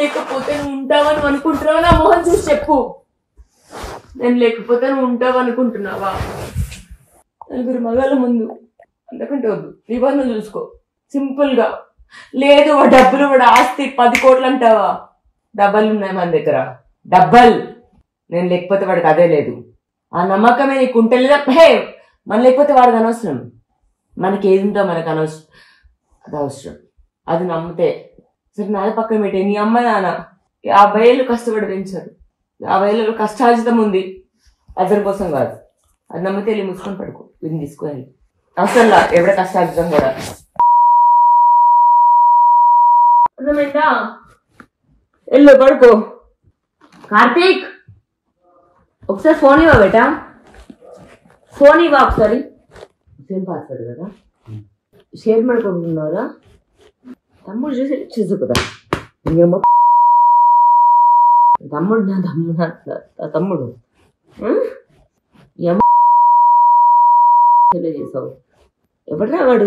లేకపోతే నువ్వు ఉంటావని అనుకుంటున్నావా? నా మొహం చూసి చెప్పు. నేను లేకపోతే నువ్వు ఉంటావు అనుకుంటున్నావా? నలుగురు మగాళ్ళ ముందు అంతకంటే వద్దు, నిబంధన చూసుకో సింపుల్ గా. లేదు వాడు డబ్బులు, వాడు ఆస్తి 10 కోట్లు అంటావా? డబ్బలు ఉన్నాయి మన దగ్గర, డబ్బల్. నేను లేకపోతే వాడికి అదే లేదు. ఆ నమ్మకమే నీకు ఉంటే లేదా? హే, మన లేకపోతే వాడికి అనవసరం. మనకి ఏది ఉందో మనకు అనవసరం, అది అవసరం. అది నమ్మితే సరే. నాది పక్కన పెట్టే, నీ అమ్మ నాన్న 50 ఏళ్ళు కష్టపడి పెంచారు. 50 ఏళ్ళలో కష్టార్జితం ఉంది, అతని కోసం కాదు. అది నమ్మితే వెళ్ళి మూసుకొని పడుకో, వీడిని తీసుకొని అసలు ఎవడ కష్టార్జితం కూడా. అర్థమైందా? వెళ్ళు పడుకో. కార్తీక్ ఒకసారి ఫోన్ ఇవ్వ బేటా, ఫోన్ ఇవ్వ ఒకసారి. సేమ్ పాస్వర్డ్ కదా, షేర్ ಮಾಡ್ಕೊಂಡ್ರಾ? తమ్ముడు చూసి చూసు కదా, ఇంకేమో తమ్ముడు నా తమ్ముడు చేసావు. ఎవడరా వాడు?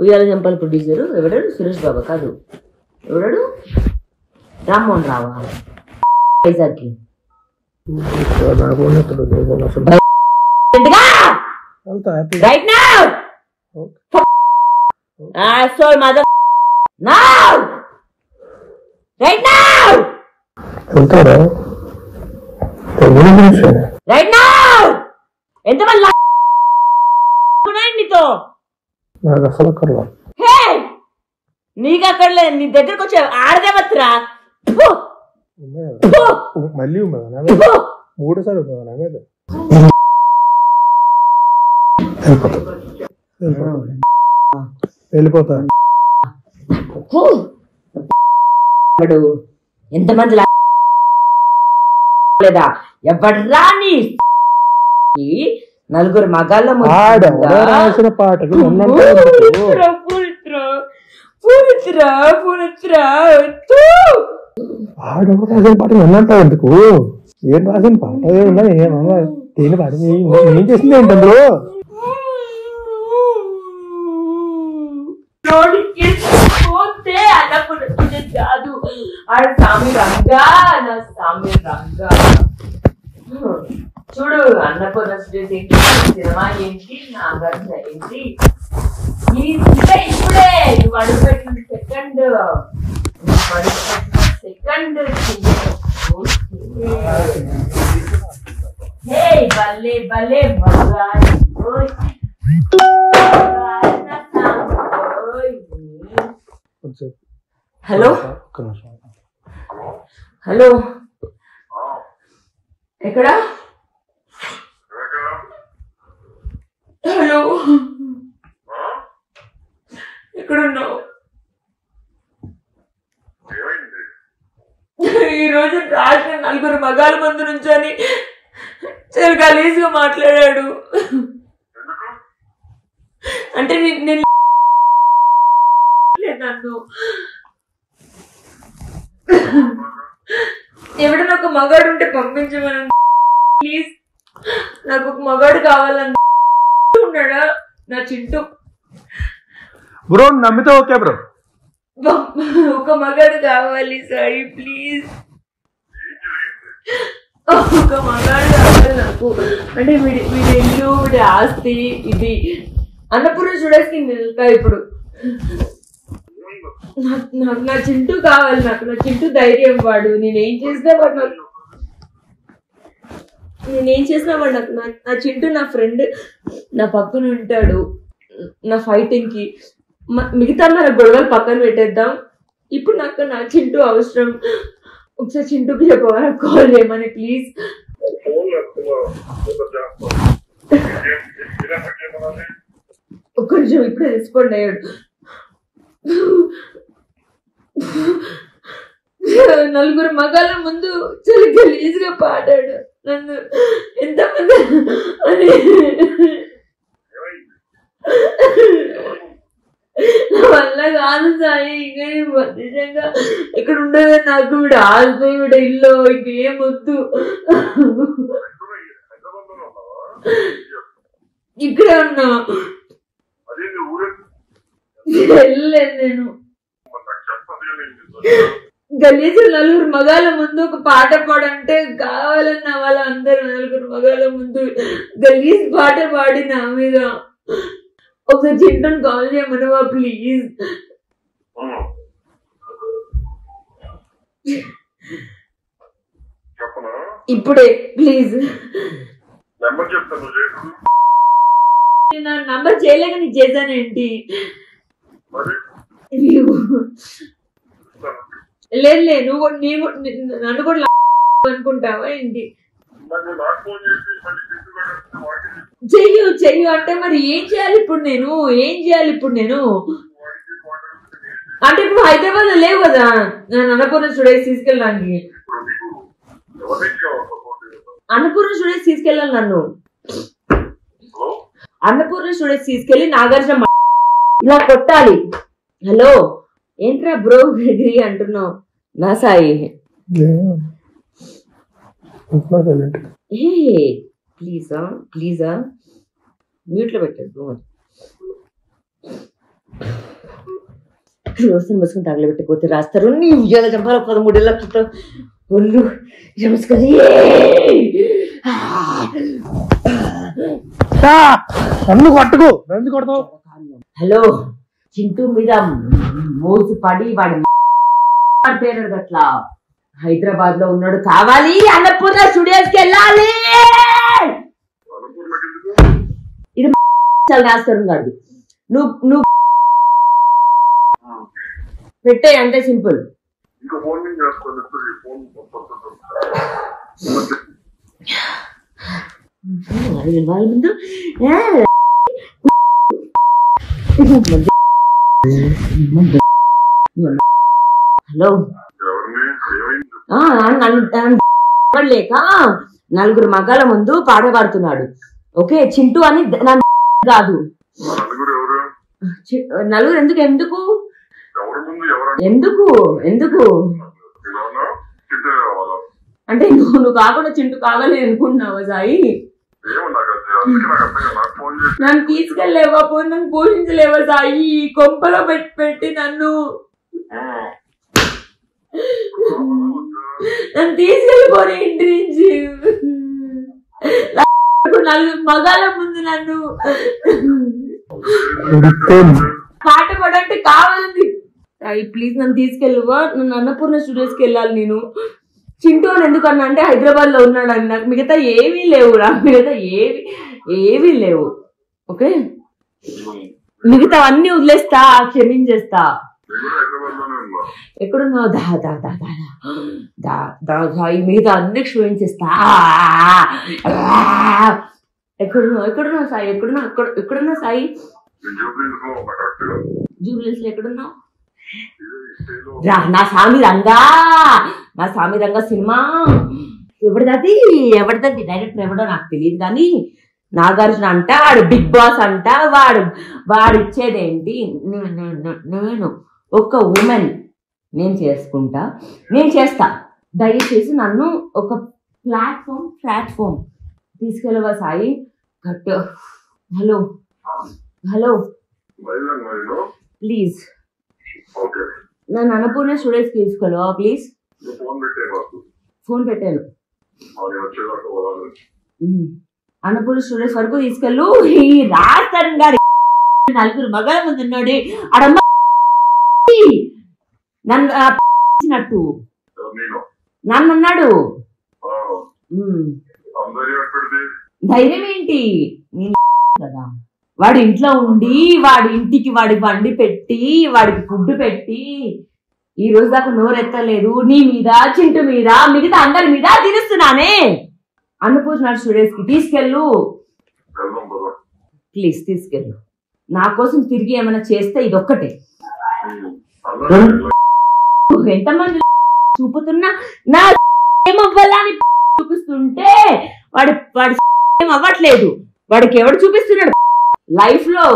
ఉయ్యాల జంపాల ప్రొడ్యూసరు ఎవడాడు? సురేష్ బాబా కాదు, ఎవడాడు? రామ్మోహన్ రావా? వైజాగ్కి right now. Asshole mother. Now. Right now. Right now. ఎంతమంది నీతో? నాకు అసలు అక్కర్లా. హే, నీకు అక్కర్లే, నీ దగ్గరకు వచ్చే ఆడదేవత్రా. మళ్ళీ మూడోసారి వెళ్ళిపోతా. ఎంతమంది లేదా? ఎవడ్రా నీ నలుగురు మగాళ్ళ రాసిన పాటలు ఆడెవరు రాసిన పాటలు ఉన్నంటావు ఎందుకు? ఏం రాసిన పాట ఏమన్నా? ఏమన్నా దేని పాట ఏం చేసింది ఏంటందులో? కాదు ఆడ సామి రంగా, నా సామి రంగా. చూడు, అన్నపూర్ణ సినిమా ఏంటి, నాగార్జున ఏంటి, ఇప్పుడే నువ్వు అడుగుపెట్టిన సెకండ్ భలే భలే మగాయి. హలో హలో, ఎక్కడా? హలో, ఎక్కడున్నావు? ఈరోజు రాత్రి నలుగురు మగాళ్ళ ముందు నుంచొని చాలా గలీజ్గా మాట్లాడాడు. అంటే నేను నన్ను ఎవడన్నా ఒక మగాడు ఉంటే పంపించమని, ప్లీజ్. నాకు ఒక మగాడు కావాలని ఉన్నాడా? నా చింటూ బ్రో, నమ్మితే ఓకే బ్రో. ఒక మగాడు కావాలి సారీ, ప్లీజ్. ఒక మగాడు కావాలి నాకు. అంటే వీడి ఇల్లు, వీడి ఆస్తి, ఇది అన్నపూర్ణ చూడేసి వెళ్తా ఇప్పుడు. నాకు నా చింటూ కావాలి, నాకు నా చింటూ ధైర్యం. వాడు నేనేం చేసినా వాడు నాకు నా చింటూ నా ఫ్రెండ్, నా పక్కన ఉంటాడు నా ఫైటింగ్ కి. మిగతా మన గొడవలు పక్కన పెట్టేద్దాం. ఇప్పుడు నాకు నా చింటూ అవసరం. ఒకసారి చింటూకి చెప్పవా, కాల్ చేయమని ప్లీజ్. ఒక్క నిమిషం, ఇప్పుడే రెస్పాండ్ అయ్యాడు. నలుగురు మగాళ్ళ ముందు చాలా గలీజ్గా పాడాడు. నన్ను ఎంతమంది అని నా వల్ల కాదు సాయి. ఇంకా నిజంగా ఇక్కడ ఉండదు నాకు. వీడు ఆల్తో వీడు ఇల్లు ఇంకేం వద్దు. ఇక్కడే ఉన్నా, వెళ్ళలేదు నేను. గలీజు నలుగురు మగాళ్ళ ముందు ఒక పాట పాడంటే కావాలన్న వాళ్ళందరూ నలుగురు మగాళ్ళ ముందు గలీజ్ పాట పాడి నా మీద ఒకసారి చింటూని కాల్ చేయమనవా ప్లీజ్. ఇప్పుడే ప్లీజ్. నా నంబర్ చేయలేక నీకు చేశానేంటి? లేదు నువ్వు నన్ను కూడా అనుకుంటావా ఏంటి? చెయ్యు అంటే మరి ఏం చేయాలి ఇప్పుడు నేను? అంటే ఇప్పుడు హైదరాబాద్ లో లేవు కదా నేను అన్నపూర్ణ స్టూడియోస్ తీసుకెళ్ళడానికి. అన్నపూర్ణ స్టూడియోస్ తీసుకెళ్ళాలి నన్ను. అన్నపూర్ణ స్టూడియోస్ తీసుకెళ్ళి నాగార్జున ఇలా కొట్టాలి. హలో ఏంట్రా బ్రో డిగ్రీ అంటున్నావు? నా సాయి ప్లీజా మ్యూట్ లో పెట్టాడు. వ్యవస్థను మసుకుని తగలబెట్టకపోతే రాస్తారు. నీ ఉద్యోగాలు చంపాలి 13 లక్షలతో ఒళ్ళు నమస్కారం. హలో చింటూ మీద మోసు పడి వాడి పేరు అట్లా హైదరాబాద్ లో ఉన్నాడు. కావాలి అన్నపూర్ణ స్టూడియోస్ కి వెళ్ళాలి. ఇది రాస్తారు కాదు. నువ్వు పెట్టే అంతే సింపుల్. వాళ్ళ ముందు హలో లేక నలుగురు మగాళ్ళ ముందు పాట పాడుతున్నాడు. ఓకే చింటూ అని కాదు. నలుగురు ఎందుకు అంటే నువ్వు కాకుండా చింటూ కావాలి అనుకుంటున్నావా సాయి? నన్ను తీసుకెళ్ళలేవా? నన్ను పోషించలేవా సాయి? కొంపలో పెట్టి నన్ను తీసుకెళ్ళిపోయి ఇంటి నుంచి నలుగురు మగాళ్ళ ముందు నన్ను పాట పాడంటే కావాలండి. ప్లీజ్ నన్ను తీసుకెళ్ళవా? నన్ను అన్నపూర్ణ స్టూడియోస్కి వెళ్ళాలి నేను. చింటూ అని ఎందుకు అన్నా అంటే హైదరాబాద్ లో ఉన్నాడు అని. నాకు మిగతా ఏమీ లేవు. ఓకే మిగతా అన్ని వదిలేస్తా, క్షమించేస్తా. ఎక్కడున్నావు? మిగతా అన్ని క్షమించేస్తా. ఎక్కడున్నావు సాయి? ఎక్కడున్నా సాయి? జూబ్లీస్ లో ఎక్కడున్నావు? నా స్వామి రంగా సినిమా ఎవరిది డైరెక్టర్ ఎవడో నాకు తెలియదు కానీ నాగార్జున అంట వాడు బిగ్ బాస్ అంట. వాడు ఇచ్చేదేంటి? నేను ఒక ఉమెన్ నేను చేస్తా. దయచేసి నన్ను ఒక ప్లాట్ఫామ్ తీసుకెళ్ళవా సాయి? హలో ప్లీజ్ నన్ను అన్నపూర్ణ స్టూడియోస్ తీసుకెళ్ళవా ప్లీజ్? ఫోన్ పెట్టాను. అన్నపూర్ణ స్టూడియోస్ వరకు తీసుకెళ్ళు. ఈ రాజన్ గారి నలుగురు మగాళ్ళ ముందు ఉన్నాడు. అడమ్మ నన్ను అన్నాడు. ధైర్యం ఏంటి కదా? వాడి ఇంట్లో ఉండి వాడి ఇంటికి వాడి బండి పెట్టి వాడికి ఫుడ్ పెట్టి ఈ రోజు దాకా నోరెత్తలేదు. నీ మీద, చింటూ మీద, మిగతా అందరి మీద తిరుస్తున్నానే. అన్నపూర్ణ స్టూడియోస్ కి తీసుకెళ్ళు ప్లీజ్, తీసుకెళ్ళు. నా కోసం తిరిగి ఏమైనా చేస్తే ఇదొక్కటే. ఎంతమంది చూపుతున్నా నా ఏమవ్వాలని చూపిస్తుంటే వాడి ఏం అవ్వట్లేదు. వాడికి ఎవడు చూపిస్తున్నాడు? లైఫ్ లో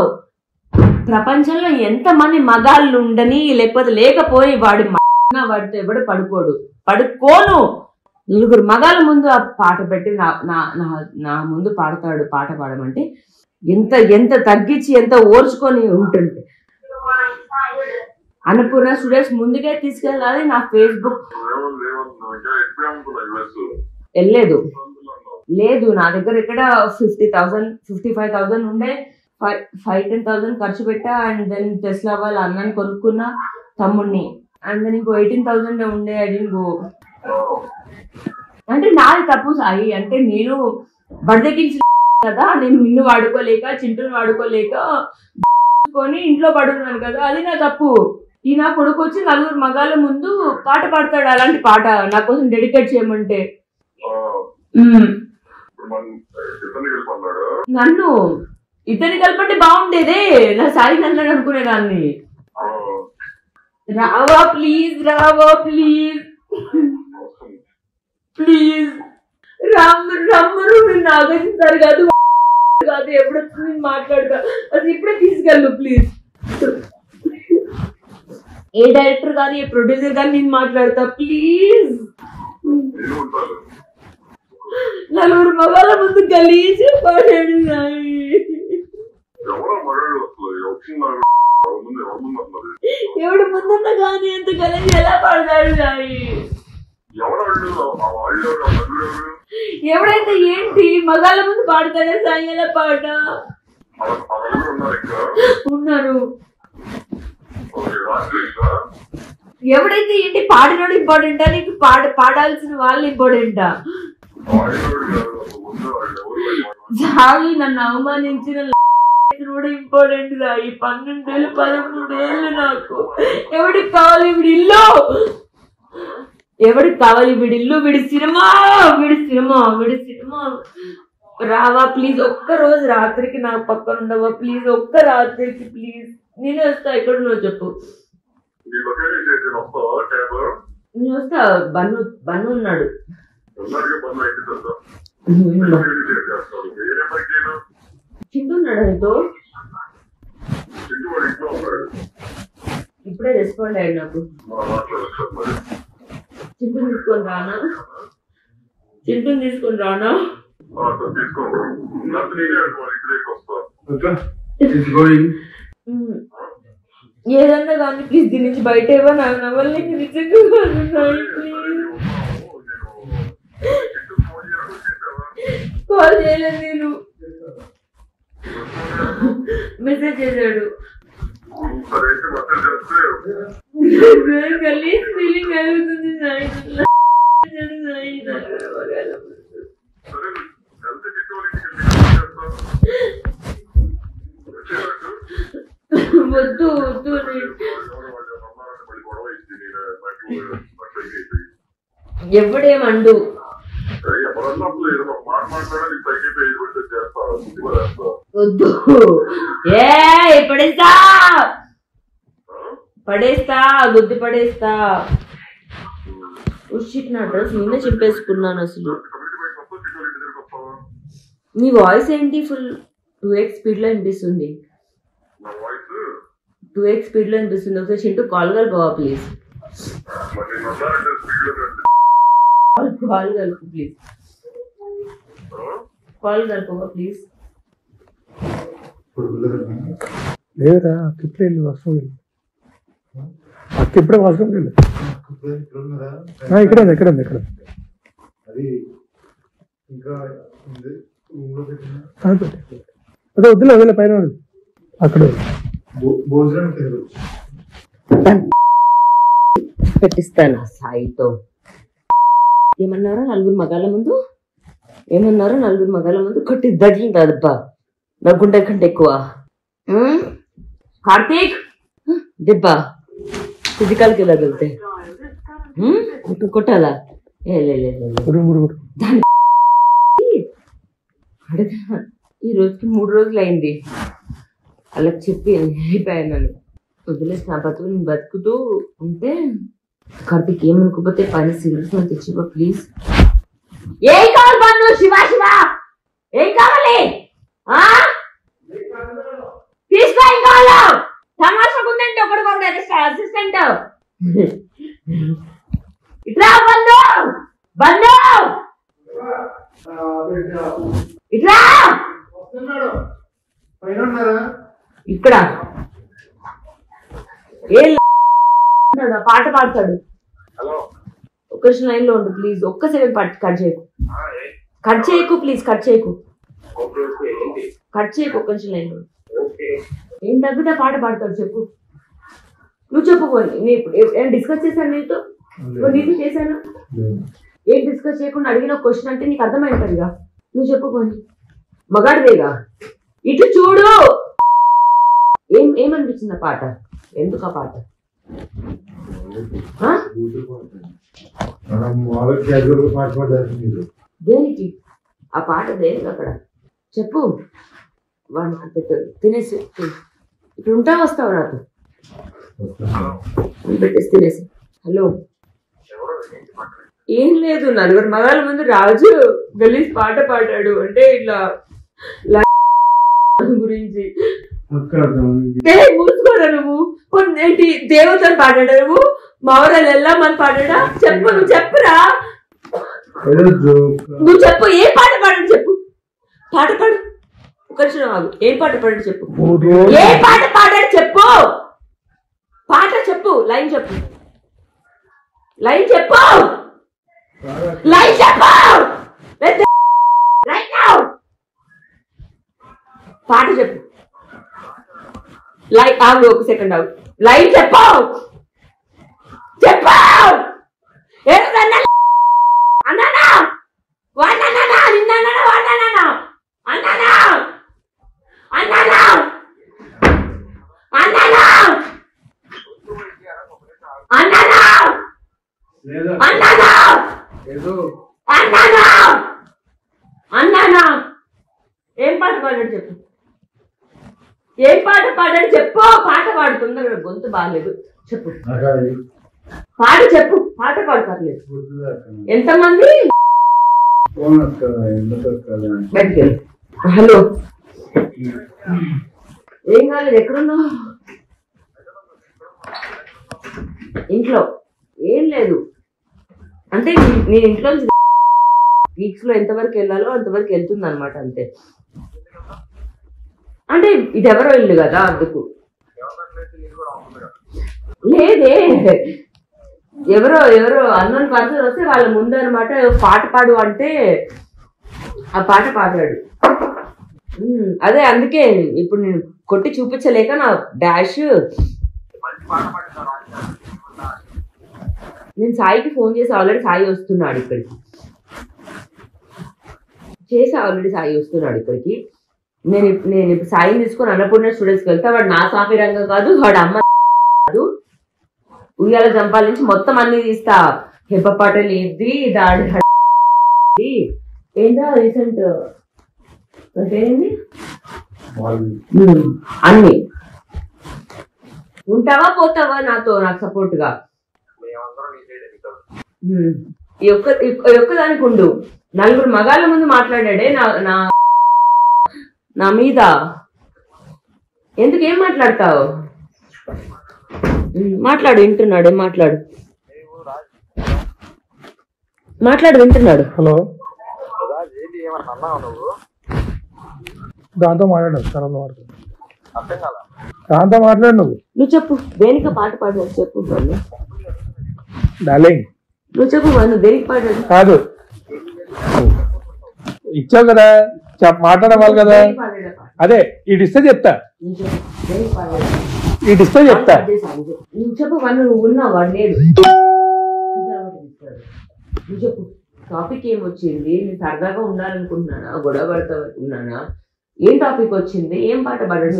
ప్రపంచంలో ఎంతమంది మగాళ్ళు ఉండని లేకపోయి వాడితో ఎవడు పడుకోను. నలుగురు మగాళ్ళ ముందు ఆ పాట పెట్టి నా ముందు పాడతాడు. పాట పాడమంటే ఎంత తగ్గించి ఎంత ఓర్చుకొని ఉంటుంటే అన్నపూర్ణ స్టూడియోస్ ముందుకే తీసుకెళ్ళాలి. నా ఫేస్బుక్ వెళ్ళలేదు, లేదు నా దగ్గర ఇక్కడ 50,000 55,000 ఉండే. 5-10,000 ఖర్చు పెట్టా. అండ్ దెన్ టెస్లా వాళ్ళ అన్నని కొనుక్కున్నా, తమ్ముడిని. అండ్ దెన్ ఇంకో 18,000 ఉండే. అది అంటే నాది తప్పు సాయి. అంటే నేను బడిదెక్కించిన కదా, నేను నిన్ను వాడుకోలేక చింటూని వాడుకోలేక కొని ఇంట్లో పడుతున్నాను కదా, అది నా తప్పు. ఈ నా కొడుకు వచ్చి 4 మగాళ్ళ ముందు పాట పాడతాడు, అలాంటి పాట నా కోసం డెడికేట్ చేయమంటే. నన్ను ఇతని కలపంటే బాగుండేదే, నా సాయి నన్ను అనుకునేదాన్ని. రావా ప్లీజ్, రావా ప్లీజ్ ప్లీజ్. రమ్మరు నాగేస్తారు కాదు కాదు, ఎప్పుడు నేను మాట్లాడతా, అది ఇప్పుడే తీసుకెళ్ళు ప్లీజ్. ఏ డైరెక్టర్ కానీ ఏ ప్రొడ్యూసర్ కానీ నేను మాట్లాడతా ప్లీజ్. 4 మగాళ్ళ ముందు గలీజ్ పాడాడు సాయి. ఎవడు ముందున్నా కానీ ఎంత గలీజ్ ఎలా పాడతాడు సాయి? ఎవడైతే ఏంటి, మగాళ్ళ ముందు పాడతాడే సాయి ఎలా పాట? ఉన్నారు. ఎవడైతే ఏంటి, పాడినోడు ఇంపార్టెంటా నీకు పాడాల్సిన వాళ్ళు ఇంపార్టెంటా? సాయి నన్ను అవమానించిన కూడా ఇంపార్టెంట్ గా. ఈ 12 ఏళ్ళు 13 ఏళ్ళు నాకు. ఎవడికి కావాలి వీడి ఇల్లు? ఎవడికి కావాలి వీడి ఇల్లు? వీడి సినిమా రావా ప్లీజ్. ఒక్క రోజు రాత్రికి నా పక్కన ఉండవా ప్లీజ్? ఒక్క రాత్రికి ప్లీజ్. నేనే వస్తా. ఎక్కడ నువ్వు చెప్పు, నేను వస్తా. బన్ను ఉన్నాడు. చింటూ ఉన్నాడు నీతో? ఇప్పుడే రెస్పాండ్ అయ్యాడు నాకు. చింటూని తీసుకొని రానా? ఏదన్నా కానీ ప్లీజ్ దీని నుంచి బయట ఇవ్వ. నాకు నవ్వలేక నిజంగా కాల్ చేయలేదు. నేను మెసేజ్ చేశాడు. గలీజ్ ఫీలింగ్ కలుగుతుంది సాయి. వద్దు ఎవడేమండు. వద్దు పడేస్తా గుద్ది పడేస్తా. నా డ్రెస్ నేనే చింపేసుకున్నాను. అసలు నీ వాయిస్ ఏంటి? ఫుల్ 2x స్పీడ్ లో వినిపిస్తుంది. 2x స్పీడ్ లో వినిపిస్తుంది. ఒకసారి చింటూ కాల్ కలుపువా ప్లీజ్? కాల్ కలుపు ప్లీజ్. కాల్ కలుపువా ప్లీజ్? లేదురా అక్క ఇప్పుడే వర్షం వెళ్ళి అక్క ఇప్పుడే వర్షం వెళ్ళి ఇక్కడ అది ఇంకా అదే వద్దులే వదిలే పైన అక్కడ భోజనం పెట్టిస్తాను సాయితో. ఏమన్నారో 4 మగాళ్ళ ముందు, ఏమన్నారో 4 మగాళ్ళ ముందు కొట్టి దడ్లిందబ్బా. నా గుండె కంటే ఎక్కువ. కార్తీక్ దిబ్బా ఫిజికల్కి ఎలా వెళ్తే కొట్టాలా? ఈ రోజుకి 3 రోజులు అయింది. అలా చెప్పి అయిపోయాను. నన్ను వదిలేసి నా బతుకు నేను బతుకుతూ ఉంటే కార్తీక్ ఏమనుకోపోతే పని సిగరెట్స్ అని తెచ్చిపో ప్లీజ్. ఏం కావాలి పన్ను? శివ ఏం కావాలి? తీసుకో. ఏం కావాలో తమాషా ఉందంటే ఒకటి అసిస్టెంట్ ఇట్లా బంధు ఇట్లా ఇక్కడ ఏ పాడుకుంటాడు, ఆ పాట పాడతాడు. ఒక్క నిమిషం లైన్ లో ఉండు ప్లీజ్. ఒక్క సెకండ్ కట్ చేయకు, కట్ చేయకు ప్లీజ్, కట్ చేయకు, కట్ చేయకు. ఒక్క నిమిషం లైన్ లో ఏం తగ్గితే పాట పాడతాడు చెప్పు. నువ్వు చెప్పుకోండి. నేను డిస్కస్ చేశాను నీతో, నీతో చేశాను. ఏం డిస్కస్ చేయకుండా అడిగిన క్వశ్చన్ అంటే నీకు అర్థమైంటదిగా. నువ్వు చెప్పుకోండి. మగాడిదేగా. ఇటు చూడు. ఏమనిపించింది ఆ పాట? ఎందుకు ఆ పాట? దేనికి ఆ పాట? దేనికి అక్కడ చెప్పు. వాడికి పెట్టాడు. తినేసి ఇక్కడ ఉంటా వస్తావు నాతో పెట్టేసి తినేసి. హలో, ఏం లేదు, నలుగురు మగాళ్ళ ముందు రాజు గలీజ్ పాట పాడాడు అంటే ఇట్లా గురించి. మూసుకోరా నువ్వు. ఏంటి దేవతను పాడాడా నువ్వు? మావరాలు వెళ్ళామని పాడాడా? చెప్పు, నువ్వు చెప్పురా, నువ్వు చెప్పు. ఏ పాట పాడాడు చెప్పు. పాట పాడు. ఒక నిమిషం ఆగు. ఏం పాట పాడాడు చెప్పు. ఏ పాట పాడాడు చెప్పు. పాట చెప్పు. లైన్ చెప్పు. లైన్ చెప్పు. లైన్ చెప్పు. పాట చెప్పు. లైన్ ఆగు, ఒక సెకండ్ ఆగు. లైన్ చెప్పు. చెప్పు. అన్నానా వాడినా నిన్న వాడినా అన్నానా అన్నానా అన్నానా అన్నానా అన్నానా అన్నానా అన్నానా. ఏం పాట పాడాడు చెప్పు. ఏం పాట పాడాడు చెప్పు. పాట పాడుతుందా? గొంతు బాగాలేదు చెప్పు. పాట చెప్పు. పాట పాడతారులేదు. ఎంతమంది? హలో, ఏం కాలేదు. ఎక్కడున్నావు? ఇంట్లో. ఏం లేదు అంటే నేను ఇంట్లో వీక్స్ లో ఎంతవరకు వెళ్ళాలో అంతవరకు వెళ్తుంది అనమాట. అంతే. అంటే ఇది ఎవరో ఇల్లు కదా అందుకు. లేదే, ఎవరో అన్నోన్ పర్సన్ వస్తే వాళ్ళ ముందు అనమాట పాట పాడు అంటే ఆ పాట పాడాడు. అదే అందుకే ఇప్పుడు నేను కొట్టి చూపించలేక నా డాష్. నేను సాయికి ఫోన్ చేసి ఆల్రెడీ సాయి వస్తున్నాడు ఇక్కడికి. సాయి వస్తున్నాడు ఇక్కడికి. నేను ఇప్పుడు సాయిని తీసుకొని అన్నపూర్ణ స్టూడెంట్స్కి వెళ్తా. వాడు నా స్వామి రంగం కాదు, వాడు అమ్మ కాదు. ఉయ్యాల జంపాల నుంచి మొత్తం అన్ని తీస్తా. హెబ్బపాటలు ఇది దాడి ఏంటో రీసెంట్ ఏంటి అన్ని. ఉంటావా పోతావా నాతో, నాకు సపోర్ట్ గా? ఈ ఒక్కదానికి ఉండు. నలుగురు మగాళ్ళ ముందు మాట్లాడాడే నా మీద. ఎందుకు? ఏం మాట్లాడతావు? మాట్లాడు. వింటున్నాడు. మాట్లాడు వింటున్నాడు. హలో, దాంతో మాట్లాడు. దాంతో మాట్లాడు. నువ్వు చెప్పు. దేనికి పాట పాడాడు చెప్పు. డార్లింగ్ నువ్వు చెప్పు. నువ్వు దేనికి పాడాడు? కాదు, ఇచ్చావు కదా, మాట్లాడవాలి కదా. అదే ఇడిస్తే చెప్తా. చెప్తా. నువ్వు చెప్పు. నువ్వు ఉన్నావు, వాడు లేడు. నువ్వు చెప్పు. టాపిక్ ఏమొచ్చింది? నేను సరదాగా ఉండాలనుకుంటున్నానా, గొడవ పడతా అనుకున్నానా? ఏం టాపిక్ వచ్చింది? ఏం పాట పాడాడు?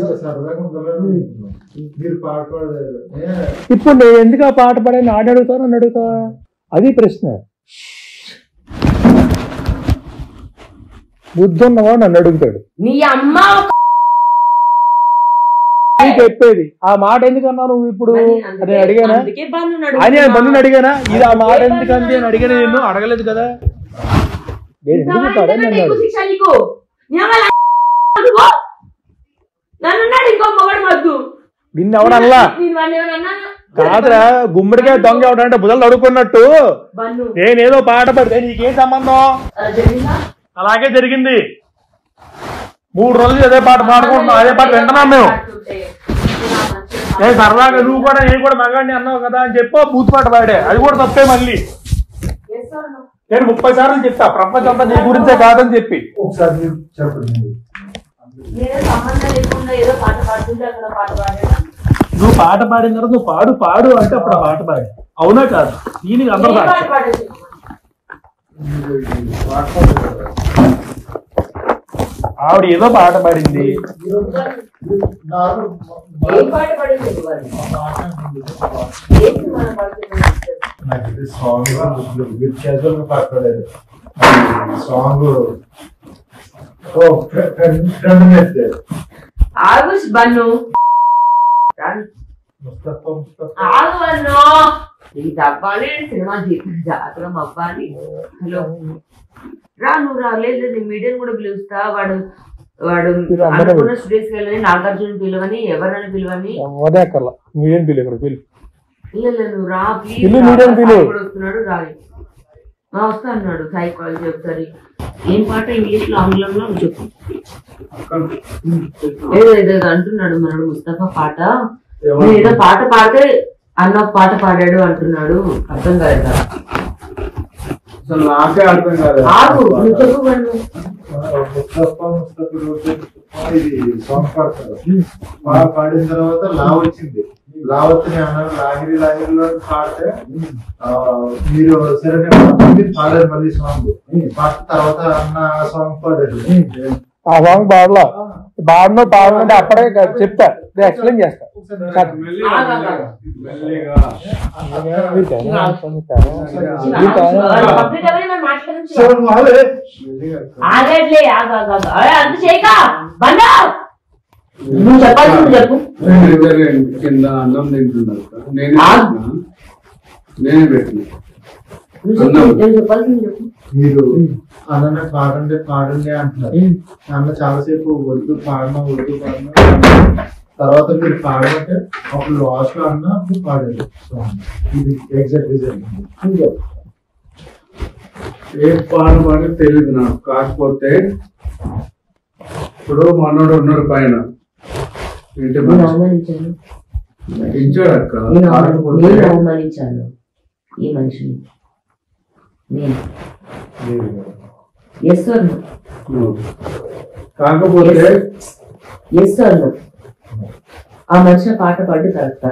ఇప్పుడు నేను ఎందుకు ఆ పాట పాడాను? ఆడ అడుగుతాను, నన్ను అడుగుతావా? అది ప్రశ్న. బుద్ధి ఉన్నవా నన్ను అడుగుతాడు. నీ అమ్మ చెప్పేది ఆ మాట ఎందుకన్నా నువ్వు? ఇప్పుడు నేను అడిగానా? అని బంధుని అడిగానా? ఇది ఆ మాట ఎందుకంది అని అడిగాను. నిన్ను అడగలేదు కదా. నిన్ను ఎవడల్లా కాదురా. గుమ్మడికాయ దొంగ ఎవడంటే బుధలు అడుగుకున్నట్టు నేనేదో పాట పడితే నీకేం సంబంధం? అలాగే జరిగింది. 3 రోజులు అదే పాట పాడుకుంటున్నాం. అదే పాట వింటున్నాం మేము. సరదాగా నువ్వు కూడా నేను కూడా మగాడిని అన్నావు కదా అని చెప్పి బూత్ పాట పాడే, అది కూడా తప్పే. మళ్ళీ నేను 30 సార్లు చెప్తా ప్రపంచం అంతా నీ గురించే కాదని చెప్పి. ఒకసారి చెప్పండి. నువ్వు పాట పాడిన తర్వాత నువ్వు పాడు పాడు అంటే అప్పుడు ఆ పాట పాడి, అవునా కాదు? దీనికి అందరూ ఆవిడ ఏదో పాట పాడింది. సాంగ్ ఆగుష్ బన్ను నీకు అవ్వాలి సినిమా జాతరం అవ్వాలి. హలో రా, నువ్వు రాలేదు. మీడియం కూడా పిలుస్తా. వాడు అనుకున్న స్టూడియోస్కి వెళ్ళని, నాగార్జున పిలువని, ఎవరైనా పిలువని. నువ్వు రా ప్లీజ్. వస్తున్నాడు రాలి వస్తా అన్నాడు. సైకాలజీ ఒకసారి ఏం పాట ఇంగ్లీష్ లో ఆంగ్లంలో చెప్పు. ఏదో అంటున్నాడు మనడు ముస్తఫా పాట. ఏదో పాట పాడితే అన్న పాట పాడాడు అంటున్నాడు. అర్థం కాదు అసలు నాకే అర్థం కాదు. ఆగు నువ్వు చెప్పు. ఇది సాంగ్ పాడతారు. బాగా పాడిన తర్వాత లా వచ్చింది. లా వచ్చి అన్నారు లాగిరి లాగిరిలో పాడితే మీరు సరే పాడారు. మళ్ళీ సాంగ్ పాట తర్వాత అన్న సాంగ్ పాడారు. ఆ సాంగ్ పాడలా పాడంటే అప్పుడే చెప్తా, ఎక్స్ప్లెయిన్ చేస్తా. నువ్వు చెప్పాల్సింది చెప్పు. కింద అన్నం తింటున్నారు, నేనే పెట్టిన. చెప్పాల్సింది చెప్పు. మీరు అన్న పాడండి పాడండి అంటున్నారు. అన్న చాలాసేపు వద్దు పాడడం తర్వాత మీరు పాడమంటే అప్పుడు లాస్ట్ లో అన్న అప్పుడు పాడారు. ఇది ఎగ్జాక్ట్ జరిగింది. ఏ పాడమని తెలియదు నాకు. కాకపోతే ఇప్పుడు మనోడు ఉన్నాడు పైన, ఇంటి ఇచ్చాడు అక్క. అవమానించాను ఈ మనిషిని నేను. ఎస్ అన్న. కాకపోతే ఎస్ అన్న. ఆ మనిషి పాట పాడి కరెక్ట్.